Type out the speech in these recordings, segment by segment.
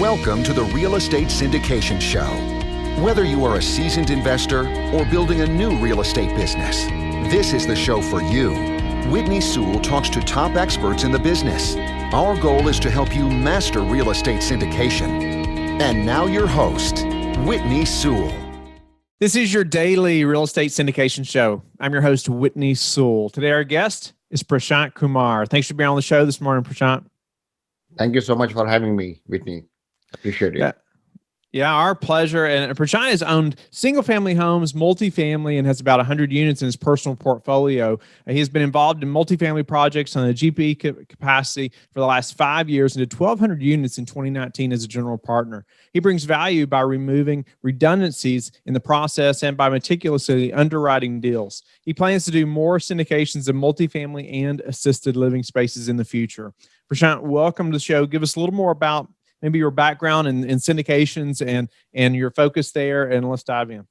Welcome to the Real Estate Syndication Show. Whether you are a seasoned investor or building a new real estate business, this is the show for you. Whitney Sewell talks to top experts in the business. Our goal is to help you master real estate syndication. And now your host, Whitney Sewell. This is your daily real estate syndication show. I'm your host, Whitney Sewell. Today, our guest is Prashant Kumar. Thanks for being on the show this morning, Prashant. Thank you so much for having me, Whitney. Appreciate it. Yeah, our pleasure. And Prashant has owned single-family homes, multifamily, and has about 100 units in his personal portfolio. He has been involved in multifamily projects on a GP capacity for the last 5 years and did 1,200 units in 2019 as a general partner. He brings value by removing redundancies in the process and by meticulously underwriting deals. He plans to do more syndications of multifamily and assisted living spaces in the future. Prashant, welcome to the show. Give us a little more about maybe your background in syndications and your focus there, and let's dive in.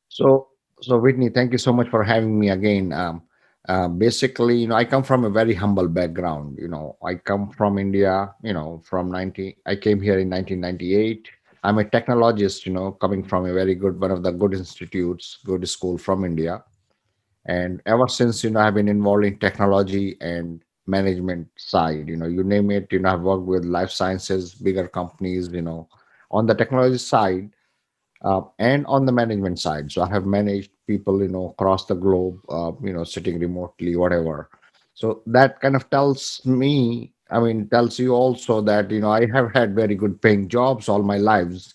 So Whitney, thank you so much for having me again. Basically, I come from a very humble background. I come from India. I came here in 1998. I'm a technologist. Coming from a very good one of the good institutes, good school from India, and ever since, I've been involved in technology and management side. You name it. I've worked with life sciences, bigger companies, on the technology side and on the management side. So I have managed people, across the globe, sitting remotely, whatever. So that kind of tells you also that, I have had very good paying jobs all my life.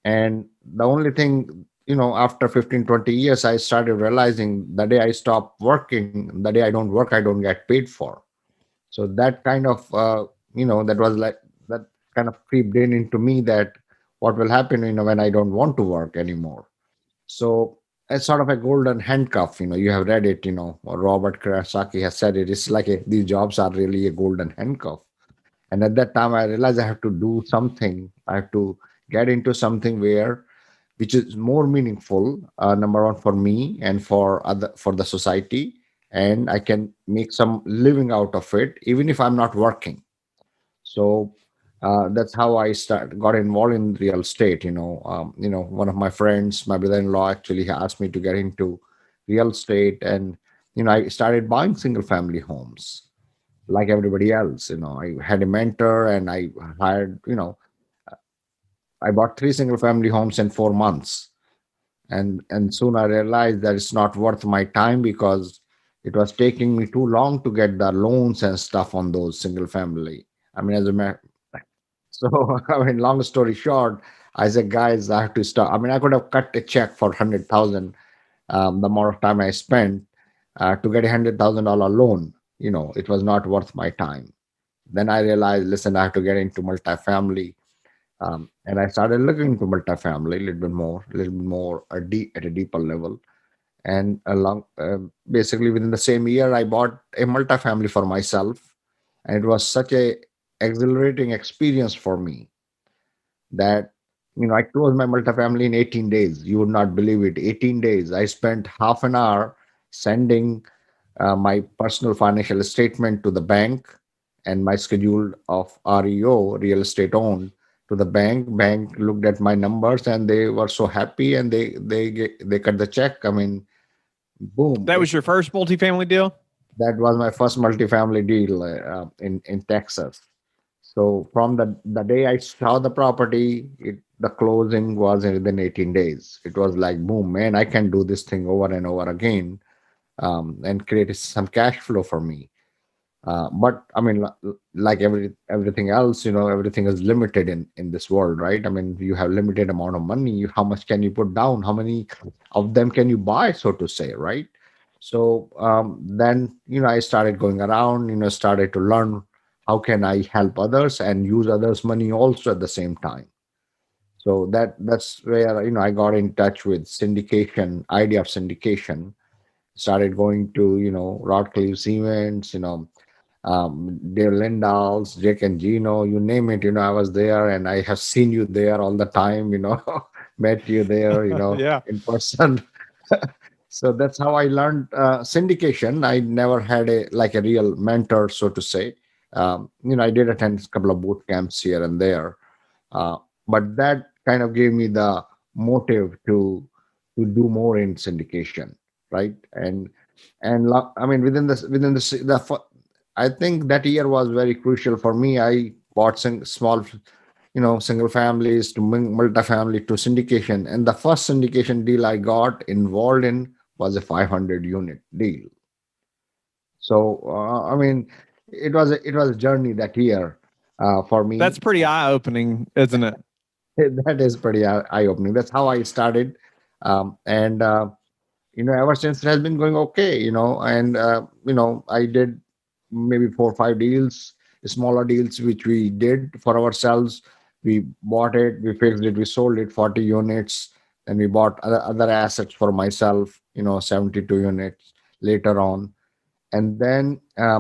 And the only thing, after 15, 20 years, I started realizing the day I stop working, the day I don't work, I don't get paid for. So that kind of, that was like, that kind of creeped in into me that what will happen, when I don't want to work anymore. So it's sort of a golden handcuff, you have read it, Robert Kiyosaki has said it. It's like these jobs are really a golden handcuff. And at that time, I realized I have to do something. I have to get into something which is more meaningful, number one, for me and for the society, and I can make some living out of it even if I'm not working. So that's how I got involved in real estate. One of my friends, my brother-in-law, actually asked me to get into real estate, and I started buying single family homes like everybody else. I had a mentor, and I hired, I bought 3 single family homes in 4 months. And soon I realized that it's not worth my time because it was taking me too long to get the loans and stuff on those single family. So, long story short, I said, guys, I have to start. I could have cut a check for 100,000, the amount of time I spent to get $100,000 loan. It was not worth my time. Then I realized, listen, I have to get into multifamily. And I started looking into multifamily a little bit more at a deeper level. And basically within the same year, I bought a multifamily for myself. And it was such a exhilarating experience for me that, I closed my multifamily in 18 days. You would not believe it. 18 days. I spent half an hour sending my personal financial statement to the bank and my schedule of REO, real estate owned, to the bank. Bank looked at my numbers and they were so happy, and they cut the check. Boom. That was your first multifamily deal? That was my first multifamily deal in Texas. So from the day I saw the property, the closing was within 18 days. It was like, boom, man, I can do this thing over and over again and create some cash flow for me. But like everything else, everything is limited in this world, right? You have limited amount of money. How much can you put down? How many of them can you buy, so to say, right? So then, I started going around, started to learn how can I help others and use others' money also at the same time. So that's where, I got in touch with idea of syndication. Started going to, Radcliffe's events, Dave Lindahl's, Jake and Gino, you name it, I was there, and I have seen you there all the time, met you there, Yeah. in person. So that's how I learned syndication. I never had a real mentor, so to say. I did attend a couple of boot camps here and there, uh, but that kind of gave me the motive to do more in syndication, right? I mean, within I think that year was very crucial for me. I bought small, single families to multifamily to syndication, and the first syndication deal I got involved in was a 500 unit deal. So I mean, it was a journey that year for That's me. pretty eye-opening, isn't it? That is pretty eye-opening. That's how I started, and ever since it has been going okay. And I did maybe 4 or 5 deals, smaller deals, which we did for ourselves. We bought it, we fixed it, we sold it 40 units, and we bought other assets for myself, 72 units later on. And then I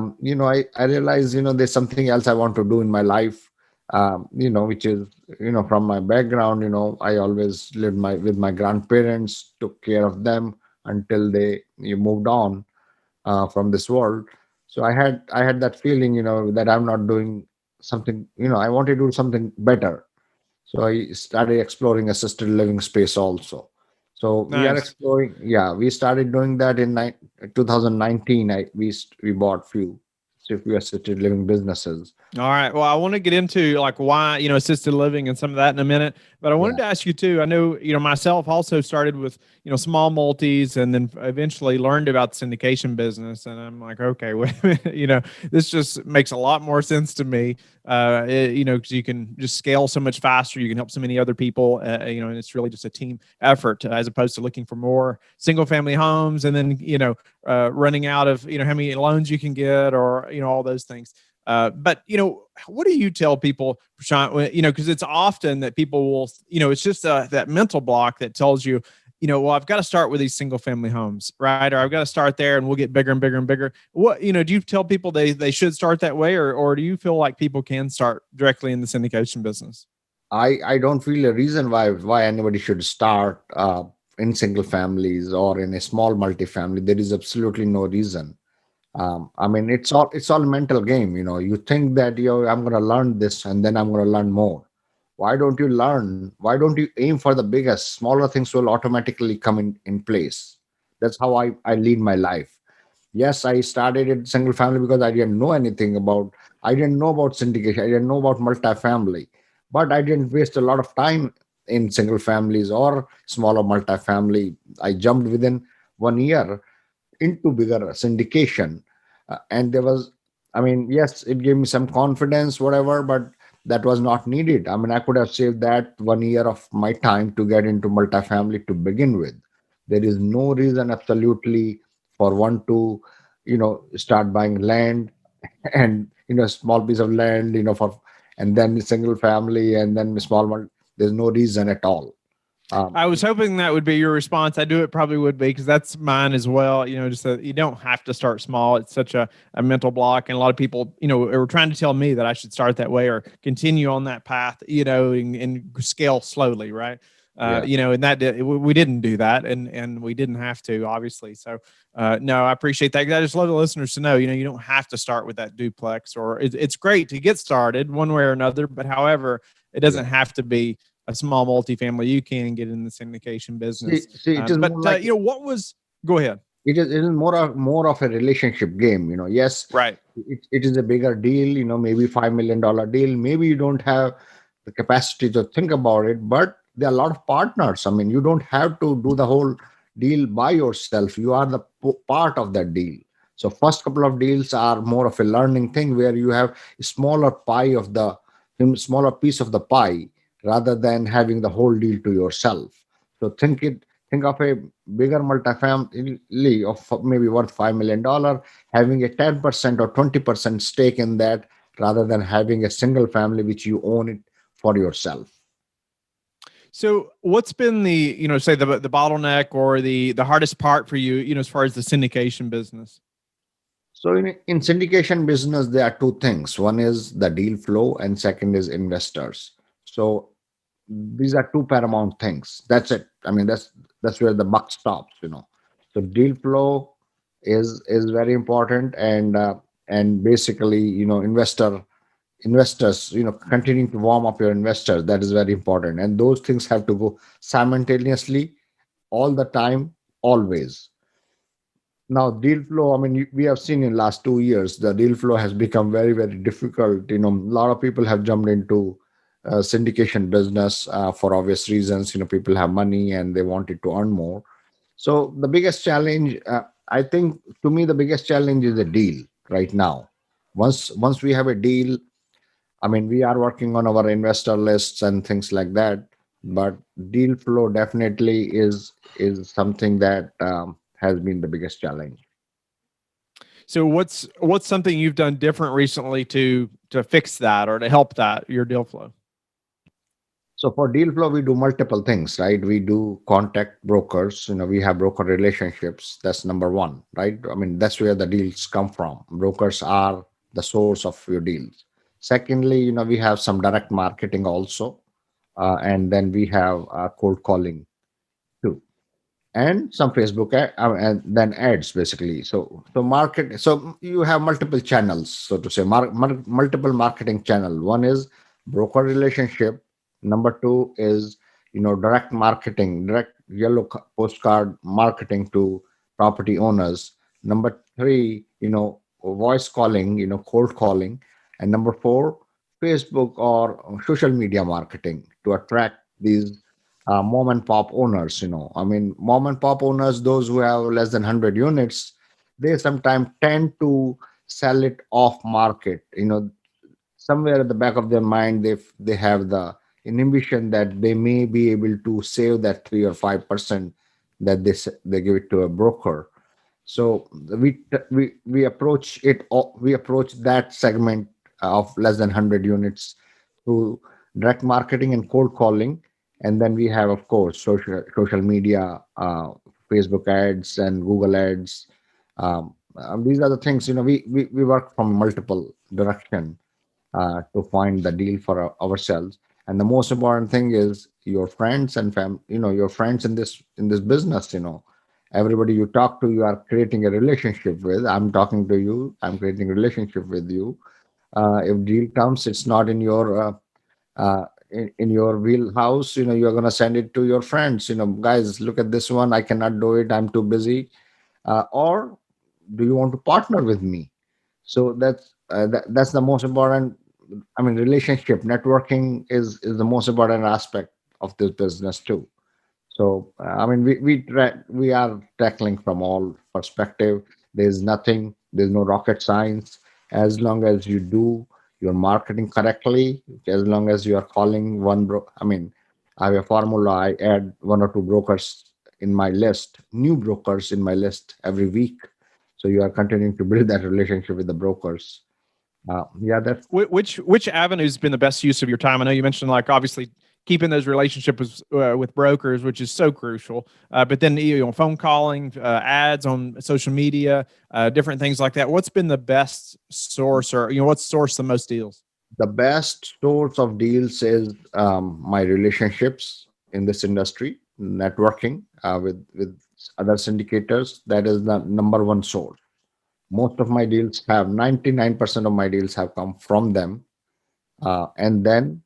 realized there's something else I want to do in my life, which is from my background. I always lived with my grandparents, took care of them until they moved on from this world. So I had that feeling, that I'm not doing something. I want to do something better. So I started exploring assisted living space also. So we are Nice. exploring. Yeah, we started doing that in 2019. We bought few assisted living businesses. All right. Well, I want to get into like why, assisted living and some of that in a minute, but I wanted Yeah. to ask you too. I know, myself also started with, small multis and then eventually learned about the syndication business. And I'm like, okay, wait a minute, this just makes a lot more sense to me. Because you can just scale so much faster. You can help so many other people, and it's really just a team effort as opposed to looking for more single family homes and then, running out of, how many loans you can get or, all those things. But what do you tell people, Prashant? Because it's often that people will, it's just that mental block that tells you, well, I've got to start with these single family homes, right? Or I've got to start there, and we'll get bigger and bigger and bigger. What do you tell people they should start that way, or do you feel like people can start directly in the syndication business? I don't feel a reason why anybody should start in single families or in a small multifamily. There is absolutely no reason. I mean, it's all mental game. You think that I'm going to learn this and then I'm going to learn more. Why don't you learn? Why don't you aim for the biggest? Smaller things will automatically come in place. That's how I lead my life. Yes, I started in single family because I didn't know anything about. I didn't know about syndication. I didn't know about multifamily, but I didn't waste a lot of time in single families or smaller multifamily. I jumped within 1 year into bigger syndication. And there was, I mean, yes, it gave me some confidence, whatever, but that was not needed. I mean, I could have saved that 1 year of my time to get into multifamily to begin with. There is no reason absolutely for one to, start buying land and, small piece of land, and then single family and then small one. There's no reason at all. Um, I was hoping that would be your response. I do. It probably would be because that's mine as well. Just that you don't have to start small. It's such a mental block. And a lot of people, are trying to tell me that I should start that way or continue on that path, and scale slowly. Right. yeah. And we didn't do that and we didn't have to, obviously. So, no, I appreciate that. I just love the listeners to know, you don't have to start with that duplex or it's great to get started one way or another, but however, it Yeah. doesn't have to be a small multifamily. You can get in the syndication business. See, it is But more like what was? Go ahead. it is more of a relationship game. Yes, Right. it is a bigger deal. Maybe $5 million deal. Maybe you don't have the capacity to think about it, but there are a lot of partners. I mean, you don't have to do the whole deal by yourself. You are the part of that deal. So first couple of deals are more of a learning thing where you have a smaller piece of the pie rather than having the whole deal to yourself. So think of a bigger multifamily of maybe worth $5 million, having a 10% or 20% stake in that rather than having a single family which you own it for yourself. So, what's been the say the bottleneck or the hardest part for you, as far as the syndication business? So in syndication business, there are two things. One is the deal flow and second is investors. So these are two paramount things. That's it. I mean, that's where the buck stops. So deal flow is very important, and and basically, investors, continuing to warm up your investors, that is very important, and those things have to go simultaneously all the time, always. Now, deal flow, I mean, we have seen in last 2 years, the deal flow has become very, very difficult. A lot of people have jumped into syndication business for obvious reasons. People have money and they wanted to earn more. So the biggest challenge, I think, to me, the biggest challenge is a deal right now. Once we have a deal, I mean, we are working on our investor lists and things like that, but deal flow definitely is something that has been the biggest challenge. So what's something you've done different recently to fix that or to help that your deal flow? So for deal flow, we do multiple things, right? We do contact brokers. We have broker relationships. That's number one, right? I mean, that's where the deals come from. Brokers are the source of your deals. Secondly, we have some direct marketing also, and then we have cold calling too, and some Facebook and then ads basically. So market. So you have multiple channels, so to say, multiple marketing channel. One is broker relationship. Number two is direct marketing, direct yellow postcard marketing to property owners. Number three, voice calling, cold calling, and number four, Facebook or social media marketing to attract these mom and pop owners. I mean, mom and pop owners, those who have less than 100 units, they sometimes tend to sell it off market. Somewhere at the back of their mind, they have the inhibition that they may be able to save that 3 or 5% that they give it to a broker. So we approach it. We approach that segment of less than 100 units through direct marketing and cold calling, and then we have, of course, social media, Facebook ads and Google ads. These are the things. We work from multiple direction to find the deal for ourselves. And the most important thing is your friends and your friends in this business. Everybody you talk to, you are creating a relationship with. I'm talking to you, I'm creating a relationship with you. If deal comes, it's not in your wheelhouse. You're going to send it to your friends. Guys, look at this one, I cannot do it, I'm too busy. Or do you want to partner with me? So that's the most important. I mean, relationship networking is the most important aspect of this business too. So I mean, we are tackling from all perspective. There's no rocket science. As long as you do your marketing correctly, as long as you are calling I mean, I have a formula. I add one or two brokers in my list, new brokers in my list every week. So you are continuing to build that relationship with the brokers. Yeah, that's Which avenue's been the best use of your time? I know you mentioned, like, obviously keeping those relationships with brokers, which is so crucial. But then phone calling, ads on social media, different things like that. What's been the best source, or what's sourced the most deals? the best source of deals is my relationships in this industry, networking with other syndicators. That is the number one source. Most of my deals have 99% of my deals have come from them. And then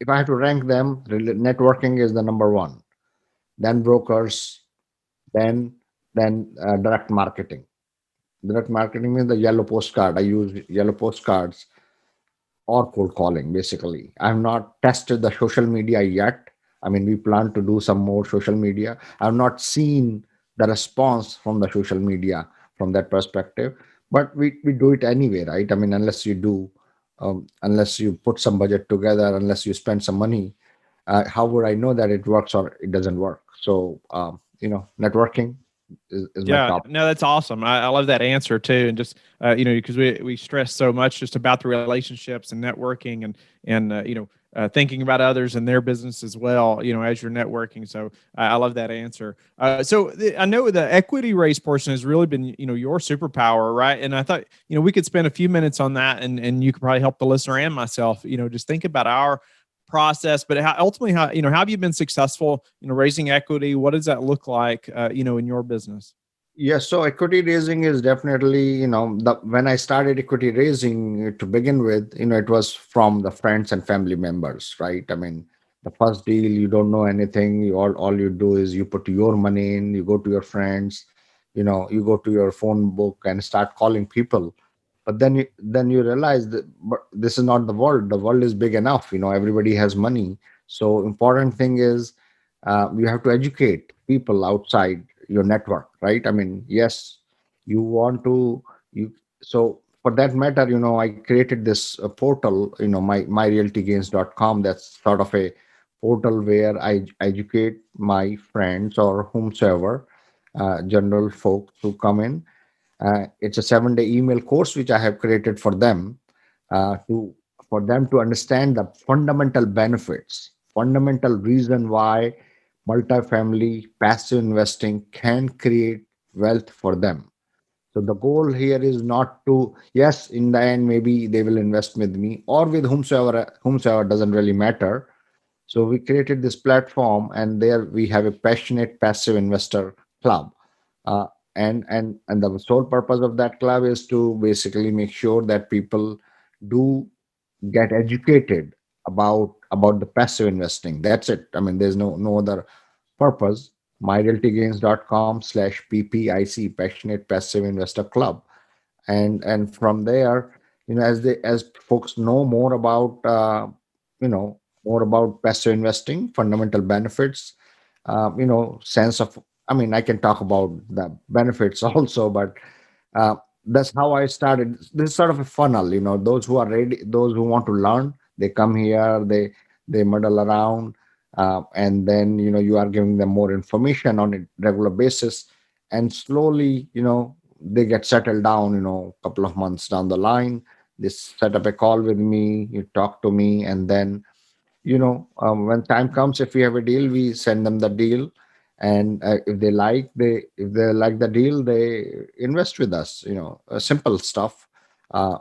if I have to rank them, networking is the number one. Then brokers, then direct marketing. Direct marketing means the yellow postcard. I use yellow postcards or cold calling. Basically, I have not tested the social media yet. I mean, we plan to do some more social media. I have not seen the response from the social media from that perspective, but we do it anyway, right? I mean, unless you put some budget together, unless you spend some money, how would I know that it works or it doesn't work? So, networking is my Yeah, top. no, that's awesome. I love that answer too, and just because we stress so much just about the relationships and networking, and thinking about others and their business as well. As you're networking. So I love that answer. I know the equity raise portion has really been your superpower, right? And I thought we could spend a few minutes on that, and you could probably help the listener and myself. Just think about our process, but ultimately, how have you been successful raising equity? What does that look like in your business? Yes, so equity raising is definitely, when I started equity raising to begin with, it was from the friends and family members, right? I mean, the first deal, you don't know anything. All you do is you put your money in, you go to your friends, you go to your phone book and start calling people. But then you realize that but this is not the world. The world is big enough. Everybody has money. So important thing is you have to educate people outside your network, right? I mean, yes, you want to you so for that matter, I created this portal, myrealtygains.com. That's sort of a portal where I educate my friends or whomsoever, general folks who come in. It's a 7-day email course which I have created for them, to for them to understand the fundamental benefits, fundamental reason why multifamily passive investing can create wealth for them. So the goal here is not to, yes, in the end maybe they will invest with me or with whomsoever doesn't really matter. So we created this platform, and there we have a passionate passive investor club. Uh, and the sole purpose of that club is to basically make sure that people do get educated about the passive investing. That's it. I mean, there's no other purpose. myrealtygains.com/PPIC, Passionate Passive Investor Club. And from there, as folks know more about you know more about passive investing, fundamental benefits, sense of, I mean, I can talk about the benefits also, but uh, that's how I started. This is sort of a funnel. Those who are ready, those who want to learn, they come here, they muddle around, and then you are giving them more information on a regular basis, and slowly, they get settled down. A couple of months down the line, they set up a call with me, you talk to me, and then when time comes, if we have a deal, we send them the deal, and if they like the deal, they invest with us. Simple stuff,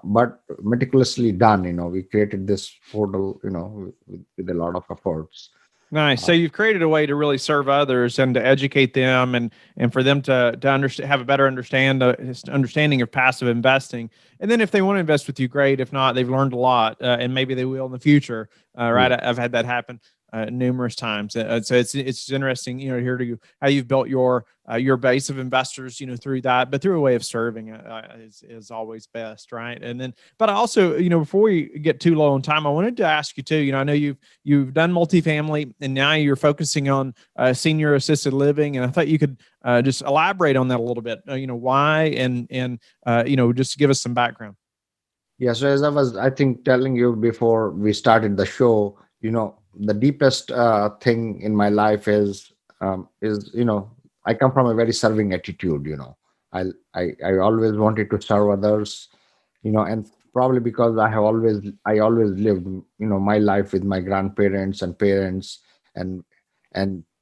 but meticulously done. We created this portal, with a lot of efforts. Nice. So you've created a way to really serve others and to educate them, and for them to understand, have a better understanding of passive investing. And then if they want to invest with you, great. If not, they've learned a lot, and maybe they will in the future. Right? Yeah. I've had that happen numerous times. So it's interesting, to hear how you've built your base of investors, through that, but through a way of serving is always best, right? And then, but I also, before we get too low on time, I wanted to ask you too. I know you've done multifamily, and now you're focusing on senior assisted living, and I thought you could just elaborate on that a little bit. Why, and just give us some background. Yeah, so as I was, I think, telling you before we started the show, the deepest thing in my life is I come from a very serving attitude. I always wanted to serve others, and probably because I always lived, my life with my grandparents and parents, and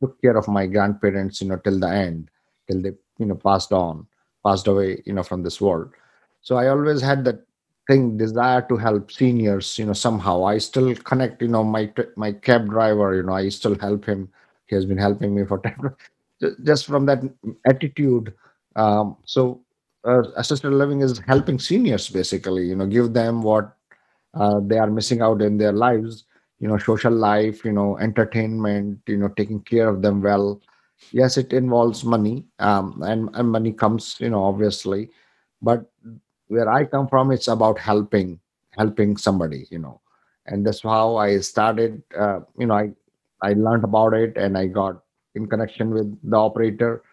took care of my grandparents, till the end, till they, passed away, from this world. So I always had that thing, desire to help seniors. Somehow I still connect. My cab driver. I still help him. He has been helping me for 10, just from that attitude. So assisted living is helping seniors, basically. Give them what they are missing out in their lives. Social life. Entertainment. Taking care of them well. Yes, it involves money, and money comes, obviously, but where I come from, it's about helping somebody, and that's how I started. I learned about it, and I got in connection with the operator,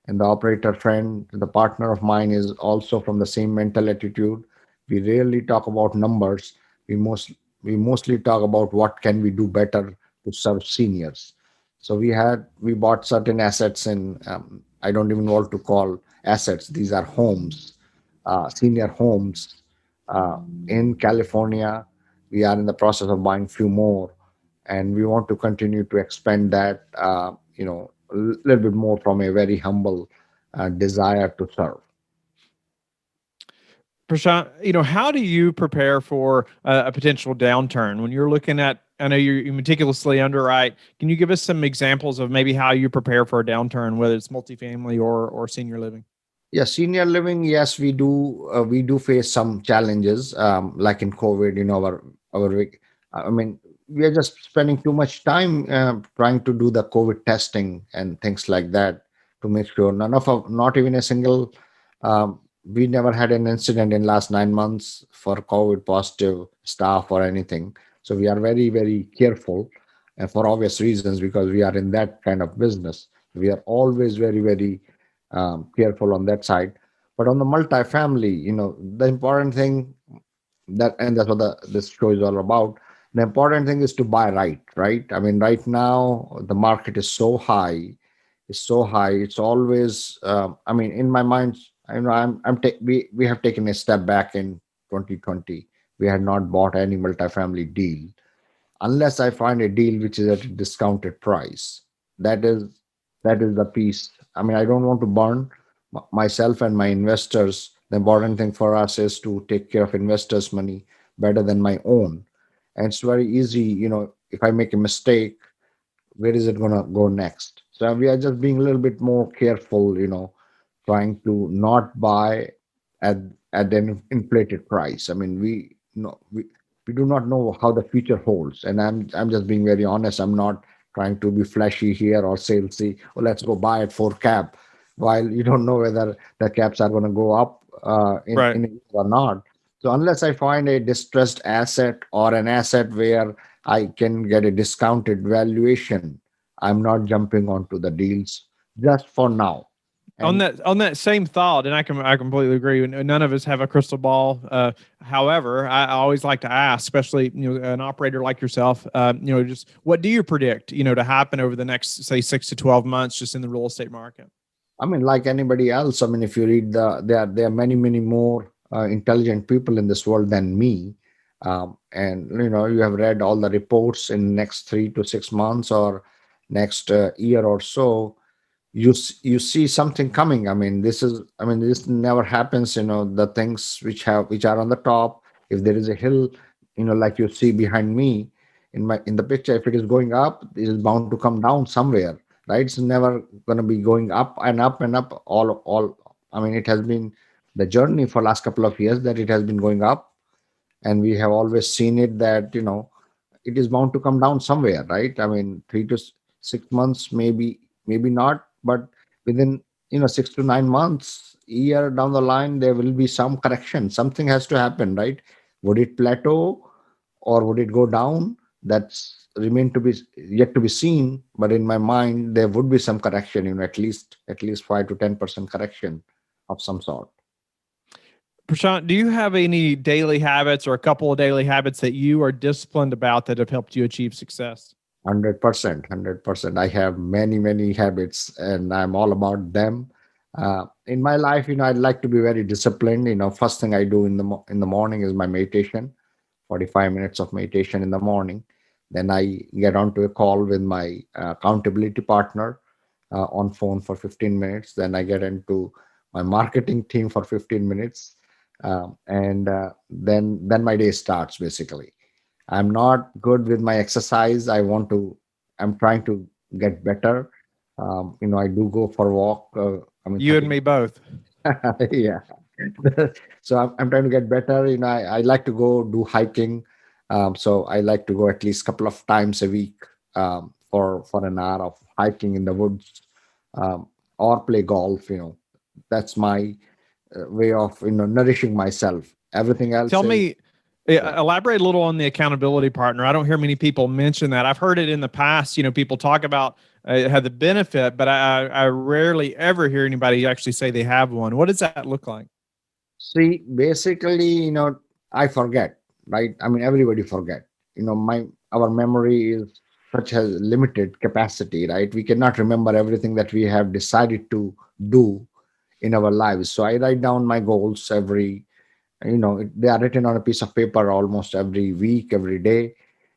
and the operator friend, the partner of mine, is also from the same mental attitude. We rarely talk about numbers. We mostly talk about what can we do better to serve seniors. So we bought certain assets, and I don't even want to call assets. These are homes, senior homes, in California. We are in the process of buying few more, and we want to continue to expand that. A little bit more from a very humble desire to serve. Prashant, how do you prepare for a potential downturn when you're looking at? I know you meticulously underwrite. Can you give us some examples of maybe how you prepare for a downturn, whether it's multifamily or senior living? Yeah, senior living. Yes, we do. We do face some challenges, like in COVID. I mean, we are just spending too much time trying to do the COVID testing and things like that to make sure not even a single. We never had an incident in last 9 months for COVID positive staff or anything. So we are very, very careful, and for obvious reasons because we are in that kind of business. We are always very, very careful on that side. But on the multifamily, the important thing that's what this show is all about. The important thing is to buy right, right? I mean, right now the market is so high, is so high. It's always, I mean, in my mind, I know we have taken a step back in 2020. We had not bought any multifamily deal unless I find a deal which is at a discounted price. That is that is the piece. I mean, I don't want to burn myself and my investors. The important thing for us is to take care of investors' money better than my own. And it's very easy, if I make a mistake, where is it going to go next? So we are just being a little bit more careful, trying to not buy at an inflated price. I mean, we do not know how the future holds, and I'm just being very honest. I'm not trying to be flashy here or salesy. Oh, let's go buy at 4 cap, while you don't know whether the caps are going to go up Right. in a year or not. So unless I find a distressed asset or an asset where I can get a discounted valuation, I'm not jumping onto the deals just for now. And On that same thought, and I completely agree. None of us have a crystal ball. However, I always like to ask, especially an operator like yourself, just what do you predict to happen over the next say 6 to 12 months, just in the real estate market? I mean, like anybody else, I mean, if you read there are many, many more intelligent people in this world than me. And you have read all the reports in next 3 to 6 months or next year or so. You see something coming. I mean, this never happens. The things which are on the top, if there is a hill, like you see behind me in the picture, if it is going up, it is bound to come down somewhere, right? It's never going to be going up and up and up. All I mean, it has been the journey for last couple of years that it has been going up, and we have always seen it that it is bound to come down somewhere, right? I mean, 3 to 6 months, maybe not, but within 6 to 9 months, year down the line, there will be some correction. Something has to happen, right? Would it plateau or would it go down? That's remain to be yet to be seen. But in my mind, there would be some correction, at least 5 to 10% correction of some sort. Prashant, do you have any daily habits or a couple of daily habits that you are disciplined about that have helped you achieve success? 100%, 100%. I have many, many habits and I'm all about them. In my life, I'd like to be very disciplined. First thing I do in the morning is my meditation, 45 minutes of meditation in the morning. Then I get onto a call with my accountability partner on phone for 15 minutes. Then I get into my marketing team for 15 minutes. And then my day starts basically. I'm not good with my exercise. I'm trying to get better. I do go for a walk. I mean, You and me both. yeah. So I'm trying to get better. I like to go do hiking. So I like to go at least a couple of times a week for an hour of hiking in the woods or play golf. That's my way of nourishing myself. Everything else Tell is me, yeah. elaborate a little on the accountability partner. I don't hear many people mention that. I've heard it in the past. People talk about had the benefit, but I rarely ever hear anybody actually say they have one. What does that look like? See, basically, I forget, right? I mean, everybody forget. My our memory is such a limited capacity, right? We cannot remember everything that we have decided to do in our lives. So I write down my goals they are written on a piece of paper almost every week, every day,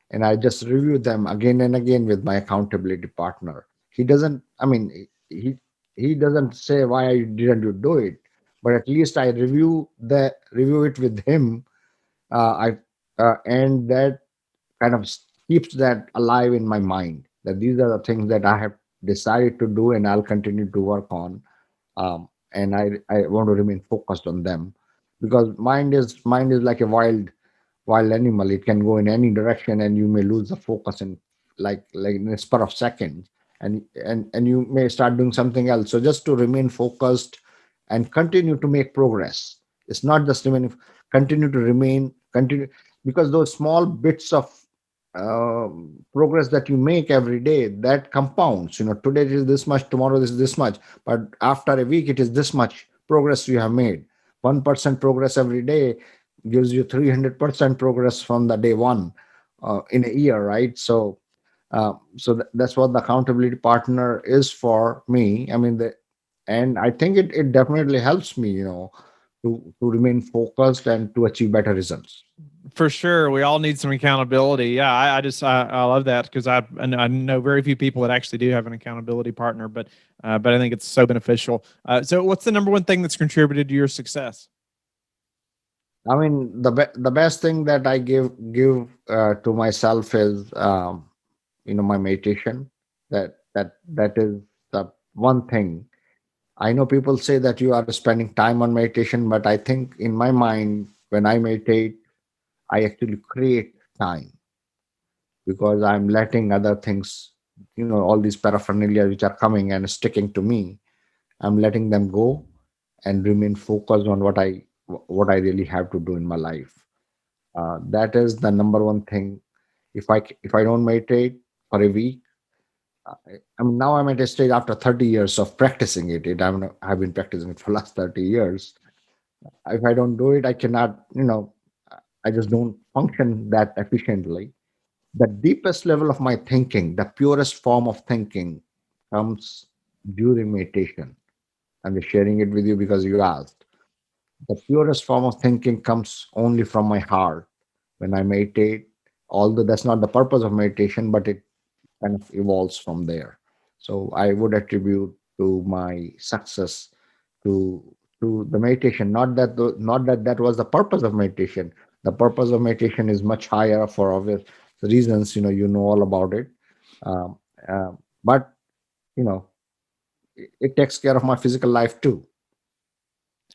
and I just review them again and again with my accountability partner. He doesn't, I mean, he doesn't say why didn't you do it, but at least I review it with him. I and that kind of keeps that alive in my mind that these are the things that I have decided to do and I'll continue to work on. and I want to remain focused on them, because mind is like a wild animal. It can go in any direction, and you may lose the focus in like in a spur of seconds, and you may start doing something else. So just to remain focused and continue to make progress. It's not just continue, because those small bits of progress that you make every day, that compounds. Today it is this much, tomorrow this is this much, but after a week it is this much progress you have made. 1% progress every day gives you 300% progress from the day one in a year, right? So that's what the accountability partner is for me. I mean, and I think it definitely helps me, to remain focused and to achieve better results. For sure. We all need some accountability. Yeah. I love that because I know very few people that actually do have an accountability partner, but I think it's so beneficial. So what's the number one thing that's contributed to your success? I mean, the best thing that I give to myself is, my meditation. That is the one thing. I know people say that you are spending time on meditation, but I think in my mind, when I meditate, I actually create time, because I'm letting other things, all these paraphernalia which are coming and sticking to me, I'm letting them go and remain focused on what I really have to do in my life. That is the number one thing. If I don't meditate for a week, I mean, now I'm at a stage after 30 years of practicing it. I've been practicing it for the last 30 years. If I don't do it, I cannot, I just don't function that efficiently. The deepest level of my thinking, the purest form of thinking, comes during meditation. I'm just sharing it with you because you asked. The purest form of thinking comes only from my heart when I meditate, although that's not the purpose of meditation, but it kind of evolves from there. So I would attribute to my success to the meditation. Not that that was the purpose of meditation. The purpose of meditation is much higher for obvious reasons. You know all about it. Um, but you know, it takes care of my physical life too.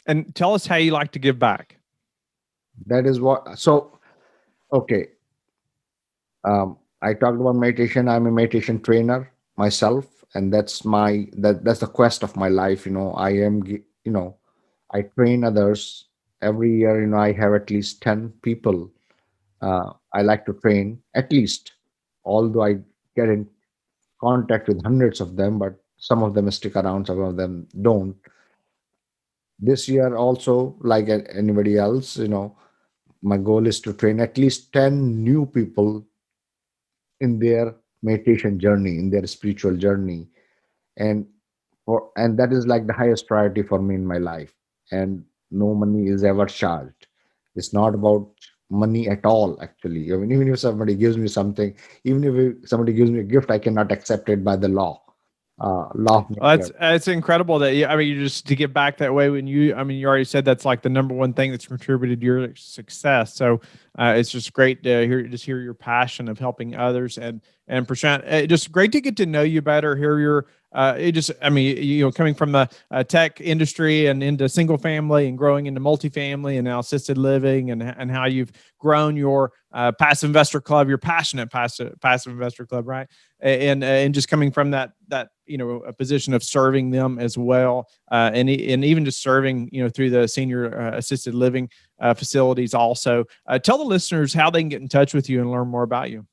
And tell us how you like to give back. That is what. So okay, I talked about meditation. I'm a meditation trainer myself, and that's the quest of my life. I train others every year. I have at least 10 people. I like to train at least, although I get in contact with hundreds of them, but some of them stick around, some of them don't. This year also, like anybody else, my goal is to train at least 10 new people in their meditation journey, in their spiritual journey. And and that is like the highest priority for me in my life. And no money is ever charged. It's not about money at all, actually. I mean, even if somebody gives me something, even if somebody gives me a gift, I cannot accept it by the law of Well, nature. that's incredible that you just to give back that way when you already said that's like the number one thing that's contributed to your success. So it's just great to hear your passion of helping others and Prashant, just great to get to know you better. Hear your coming from the tech industry and into single family and growing into multifamily and now assisted living and how you've grown your passive investor club, your passionate passive investor club, right? And just coming from that a position of serving them as well, and even just serving through the senior assisted living facilities also. Tell the listeners how they can get in touch with you and learn more about you.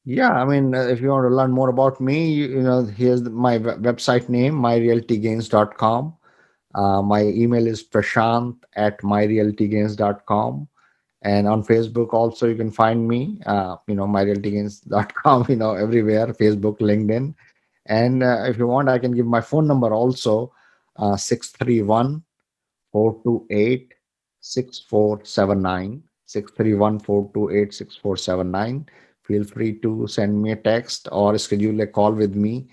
Yeah, I mean, if you want to learn more about me, here's my website name, myrealtygains.com. My email is prashant@myrealtygains.com. And on Facebook also, you can find me, myrealtygains.com, everywhere, Facebook, LinkedIn. And if you want, I can give my phone number also, 631 428 Feel free to send me a text or schedule a call with me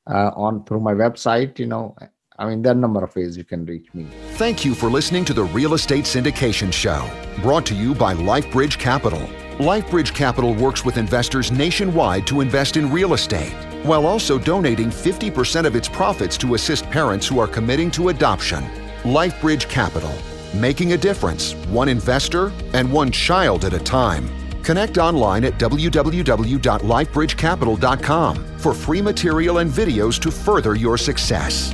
on through my website. There are a number of ways you can reach me. Thank you for listening to the Real Estate Syndication Show, brought to you by LifeBridge Capital. LifeBridge Capital works with investors nationwide to invest in real estate, while also donating 50% of its profits to assist parents who are committing to adoption. LifeBridge Capital, making a difference, one investor and one child at a time. Connect online at www.lifebridgecapital.com for free material and videos to further your success.